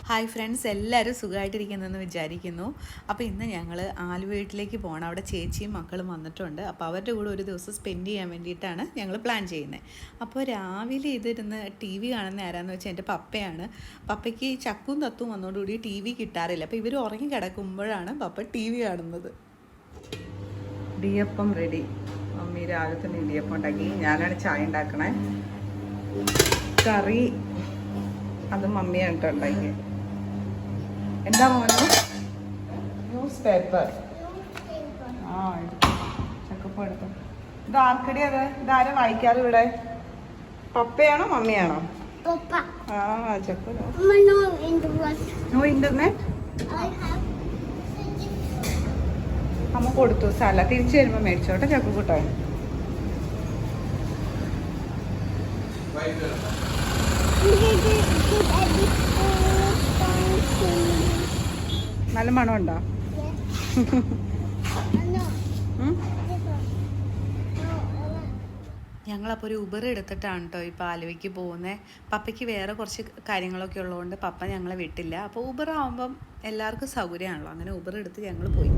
Hi friends, എല്ലാവരും സുഖമായിട്ടിരിക്കുന്നതെന്ന് വിചാരിക്കുന്നു. അപ്പോൾ ഇന്ന് ഞങ്ങൾ ആലുവീട്ടിലേക്ക് പോകണം. അവിടെ ചേച്ചിയും മക്കളും വന്നിട്ടുണ്ട്. അപ്പോൾ അവരുടെ കൂടെ ഒരു ദിവസം സ്പെൻഡ് ചെയ്യാൻ വേണ്ടിയിട്ടാണ് ഞങ്ങൾ പ്ലാൻ ചെയ്യുന്നത്. അപ്പോൾ രാവിലെ ഇതിരുന്ന് ടി വി കാണുന്ന ആരാന്ന് വെച്ചാൽ എൻ്റെ പപ്പയാണ്. പപ്പയ്ക്ക് ചക്കും തത്തും വന്നതോടുകൂടി ടി വി കിട്ടാറില്ല. അപ്പോൾ ഇവർ ഉറങ്ങി കിടക്കുമ്പോഴാണ് പപ്പ ടി വി കാണുന്നത്. ഇടിയപ്പം റെഡി. മമ്മി രാവിലെ തന്നെ ഇടിയപ്പം ഉണ്ടാക്കി. ഞാനാണ് ചായ ഉണ്ടാക്കണേ. കറി അത് മമ്മിയാണ് കേട്ടോ ഉണ്ടാക്കി. എന്താ മോനു? News paper. ആ, ചക്കപ്പം എടുത്തു. ഇത് ആർക്കടി? അത് ഇതാരും വായിക്കാറ് ഇവിടെ? പപ്പയാണോ മമ്മിയാണോ? ആ, ചക്ക. No internet. അമ്മ കൊടുത്തു. സ്ഥല തിരിച്ചു വരുമ്പോ മേടിച്ചോട്ടെ ചക്കക്കൂട്ടാൻ. നല്ല മണമുണ്ടോ? ഞങ്ങളപ്പോൾ ഒരു ഉബർ എടുത്തിട്ടാണ് കേട്ടോ ഇപ്പോൾ ആലുവയ്ക്ക് പോകുന്നത്. പപ്പയ്ക്ക് വേറെ കുറച്ച് കാര്യങ്ങളൊക്കെ ഉള്ളതുകൊണ്ട് പപ്പ ഞങ്ങളെ വിട്ടില്ല. അപ്പോൾ ഉബർ ആകുമ്പം എല്ലാവർക്കും സൗകര്യമാണല്ലോ. അങ്ങനെ ഉബർ എടുത്ത് ഞങ്ങൾ പോയി.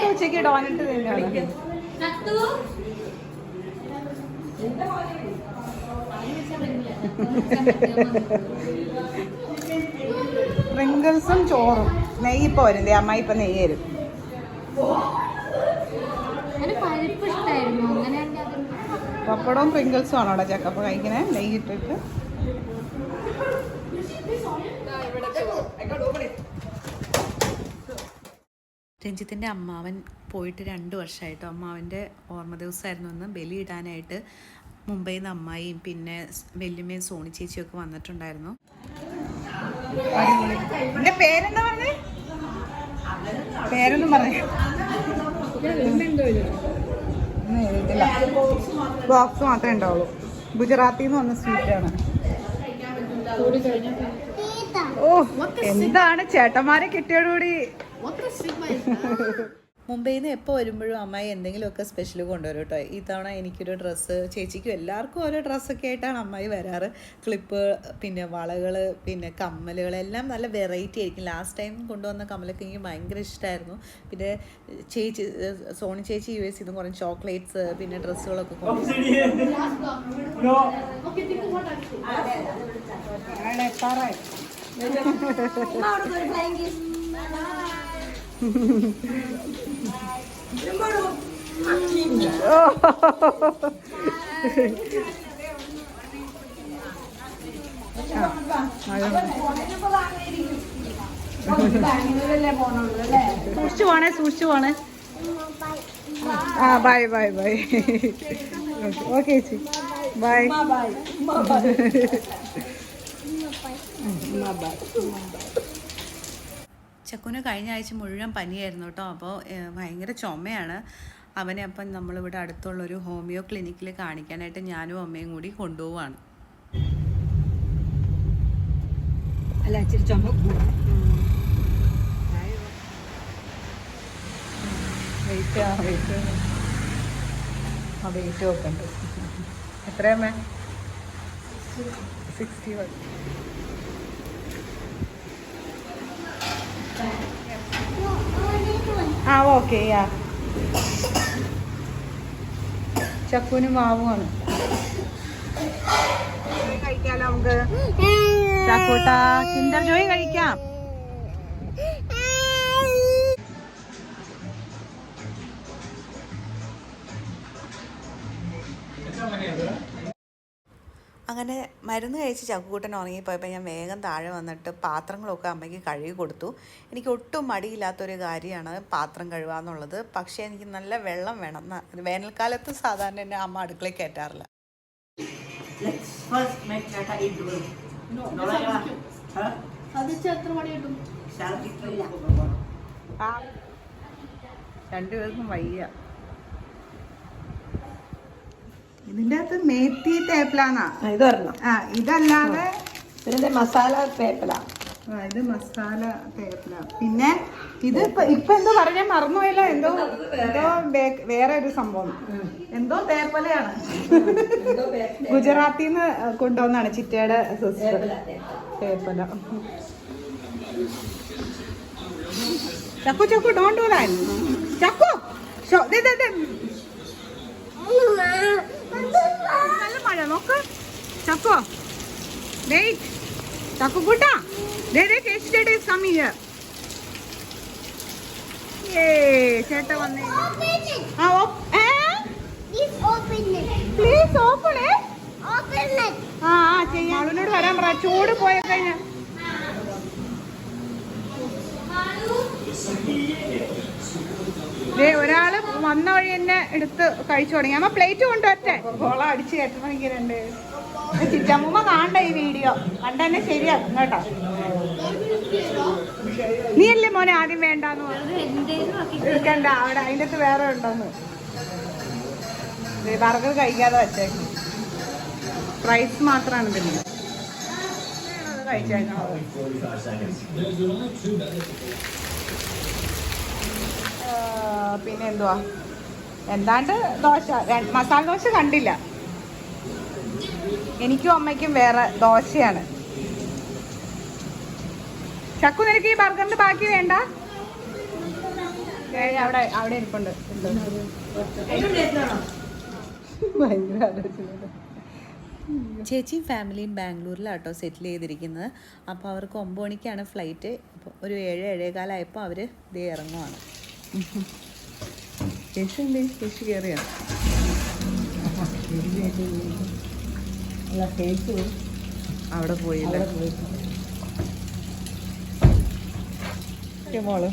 ഉച്ചക്ക് ഡോനറ്റ് തന്നെയാണ്. പ്രിങ്കിൾസും ചോറും നെയ്യ് ഇപ്പൊ വരും. അമ്മ ഇപ്പൊ നെയ്യ് തരും. പപ്പടവും പ്രിങ്കിൾസും ആണോ അവിടെ ചക്കപ്പം കഴിക്കണേ? നെയ്യിട്ടിട്ട്. രഞ്ജിത്തിൻ്റെ അമ്മാവൻ പോയിട്ട് 2 വർഷമായിട്ടോ. അമ്മാവൻ്റെ ഓർമ്മ ദിവസമായിരുന്നു എന്ന് ബലിയിടാനായിട്ട് മുംബൈയിൽ നിന്ന് അമ്മായിയും പിന്നെ വല്യമ്മയും സോണി ചേച്ചിയൊക്കെ വന്നിട്ടുണ്ടായിരുന്നു. എൻ്റെ പേരെന്താ പറഞ്ഞേ? പേരൊന്നും പറഞ്ഞു ബോക്സ് മാത്രമേ ഉണ്ടാവുള്ളൂ. ഗുജറാത്തിൽ നിന്ന് വന്ന സ്വീറ്റാണ്. ഓ, എന്താണ് ചേട്ടന്മാരെ കിട്ടിയോടുകൂടി. മുംബൈയിൽ നിന്ന് എപ്പോൾ വരുമ്പോഴും അമ്മായി എന്തെങ്കിലുമൊക്കെ സ്പെഷ്യൽ കൊണ്ടുവരും കേട്ടോ. ഈ തവണ എനിക്കൊരു ഡ്രസ്സ്, ചേച്ചിക്കും എല്ലാവർക്കും ഓരോ ഡ്രസ്സൊക്കെ ആയിട്ടാണ് അമ്മായി വരാറ്. ക്ലിപ്പ്, പിന്നെ വളകൾ, പിന്നെ കമ്മലുകൾ എല്ലാം നല്ല വെറൈറ്റി ആയിരിക്കും. ലാസ്റ്റ് ടൈം കൊണ്ടുവന്ന കമ്മലൊക്കെ എനിക്ക് ഭയങ്കര ഇഷ്ടമായിരുന്നു. പിന്നെ ചേച്ചി സോണി ചേച്ചി US നിന്ന് കുറേ ചോക്ലേറ്റ്സ് പിന്നെ ഡ്രസ്സുകളൊക്കെ സൂക്ഷിച്ചു പോണേ. ആ, ബൈ ബൈ ബൈ. ഓക്കെ ചേച്ചി, ബൈ. ചക്കുന് കഴിഞ്ഞ ആഴ്ച മുഴുവൻ പനിയായിരുന്നു കേട്ടോ. അപ്പോൾ ഭയങ്കര ചുമയാണ് അവനെ. അപ്പം നമ്മളിവിടെ അടുത്തുള്ളൊരു ഹോമിയോ ക്ലിനിക്കിൽ കാണിക്കാനായിട്ട് ഞാനും അമ്മയും കൂടി കൊണ്ടുപോവാണ്. വെയിറ്റ് നോക്കണ്ട്. എത്രയമ്മേ? 61. ആ, ഓക്കെ. യാ, ചക്കുനും മാവുമാണ്. കഴിക്കാലോ നമുക്ക്. ചക്കൂട്ടാ, കിൻഡർ ജോയ് കഴിക്കാം. അങ്ങനെ മരുന്ന് കഴിച്ച് ചക്കുകൂട്ടൻ ഉറങ്ങിപ്പോയപ്പോൾ ഞാൻ വേഗം താഴെ വന്നിട്ട് പാത്രങ്ങളൊക്കെ അമ്മയ്ക്ക് കഴുകി കൊടുത്തു. എനിക്ക് ഒട്ടും മടിയില്ലാത്തൊരു കാര്യമാണ് പാത്രം കഴുകുക എന്നുള്ളത്. പക്ഷേ എനിക്ക് നല്ല വെള്ളം വേണം. വേനൽക്കാലത്ത് സാധാരണ എന്നെ അമ്മ അടുക്കളയിൽ കയറ്റാറില്ല. രണ്ടുപേർക്കും വയ്യ. ഇതിന്റെ അകത്ത് മേത്തി തേപ്പിലാന്നാ ഇത് ഒരെണ്ണം. ഇതല്ലാതെ ഇതിന്റെ മസാല തേപ്പില. ഇത് മസാല തേപ്പില. പിന്നെ ഇത് ഇപ്പൊ എന്തോ പറഞ്ഞാൽ മറന്നുപോയല്ലോ. എന്തോ വേറെ ഒരു സംഭവം, എന്തോ തേപ്പലയാണ്. ഗുജറാത്തിൽ നിന്ന് കൊണ്ടുവന്നാണ് ചിറ്റയുടെ sister. Thepla. Chakku Chakku don't do that. Chakku നല്ല മഴ നോക്ക്. ചക്കോ വെയിറ്റ്. ചക്കു കൂട്ടാ ചേട്ട വന്നേ. പ്ലീസ് ഓപ്പൺ ചെയ്യാം. അവളോട് വരാൻ പറ. ചൂട് പോയ കഴിഞ്ഞ ഒരാള് വന്ന വഴി തന്നെ എടുത്ത് കഴിച്ചു തുടങ്ങി. അമ്മ പ്ലേറ്റ് കൊണ്ടുവരട്ടെ. ഗോള അടിച്ച് കയറ്റണമെങ്കിലുണ്ട്. ചിറ്റമ്മ കാണണ്ട ഈ വീഡിയോ കണ്ട തന്നെ ശരിയാക്കും കേട്ടോ. നീ അല്ലേ മോനെ ആദ്യം വേണ്ടാന്ന് എടുക്കണ്ട. അവിടെ അതിൻ്റെ അകത്ത് വേറെ ഉണ്ടോന്ന്. ബർഗർ കഴിക്കാതെ വച്ചേക്കും. പ്രൈസ് മാത്രമാണ് പിന്നെ കഴിച്ചേക്കണം. പിന്നെ എന്തുവാ എന്താണ്ട് ദോശ. മസാല ദോശ കണ്ടില്ല. എനിക്കും അമ്മയ്ക്കും വേറെ ദോശയാണ്. ചക്കു നിനക്ക് ഈ ബർഗറിന്റെ ബാക്കി വേണ്ട? അവിടെ അവിടെ ഇരിപ്പുണ്ട്. ഭയങ്കര ആലോചന. ചേച്ചിയും ഫാമിലിയും ബാംഗ്ലൂരിലാട്ടോ സെറ്റിൽ ചെയ്തിരിക്കുന്നത്. അപ്പോൾ അവർക്ക് 9 മണിക്കാണ് ഫ്ലൈറ്റ്. അപ്പോൾ ഒരു 7-7:15 അവർ ഇതേ ഇറങ്ങുവാണ്. ചേച്ചി എന്തേ? ചേച്ചി കയറിയോ? അവിടെ പോയില്ല മോള്.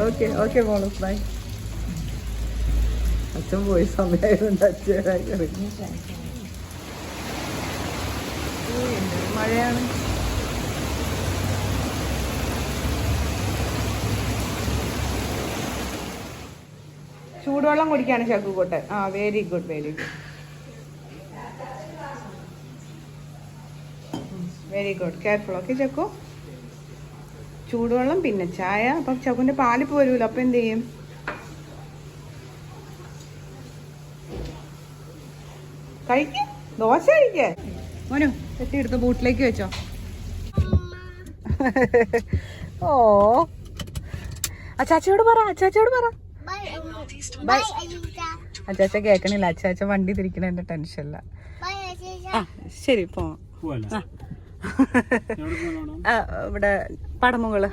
ഓക്കെ ഓക്കെ മോള് ബൈ. അച്ഛൻ പോയി സമയമായതുകൊണ്ട് അച്ഛനായി ഇറങ്ങി. മഴയാണ്. ചൂടുവെള്ളം കുടിക്കാണ് ചക്കുകൂട്ട്. Very good very good very good. Careful. Okay Chakku. ചൂടുവെള്ളം പിന്നെ ചായ. അപ്പം ചക്കുവിൻ്റെ പാലിപ്പ് വരുമല്ലോ. അപ്പം എന്ത് ചെയ്യും? കഴിക്ക്. ദോശ കഴിക്കേ മോനു. തെറ്റിയെടുത്ത് ബൂട്ടിലേക്ക് വെച്ചോ. ഓ അച്ചാച്ചയോട് പറ. അച്ചാച്ചയോട് പറ ബൈ. അച്ചാച്ച കേക്കണില്ല. അച്ചാച്ച വണ്ടി തിരിക്കണ എന്റെ ടെൻഷനില്ല. ശരി പോ. ഇവിടെ പടമുകള്.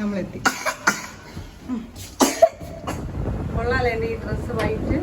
നമ്മളെത്തി. കൊള്ളാലേ എന്റെ ഈ ഡ്രസ് വൈറ്റ്.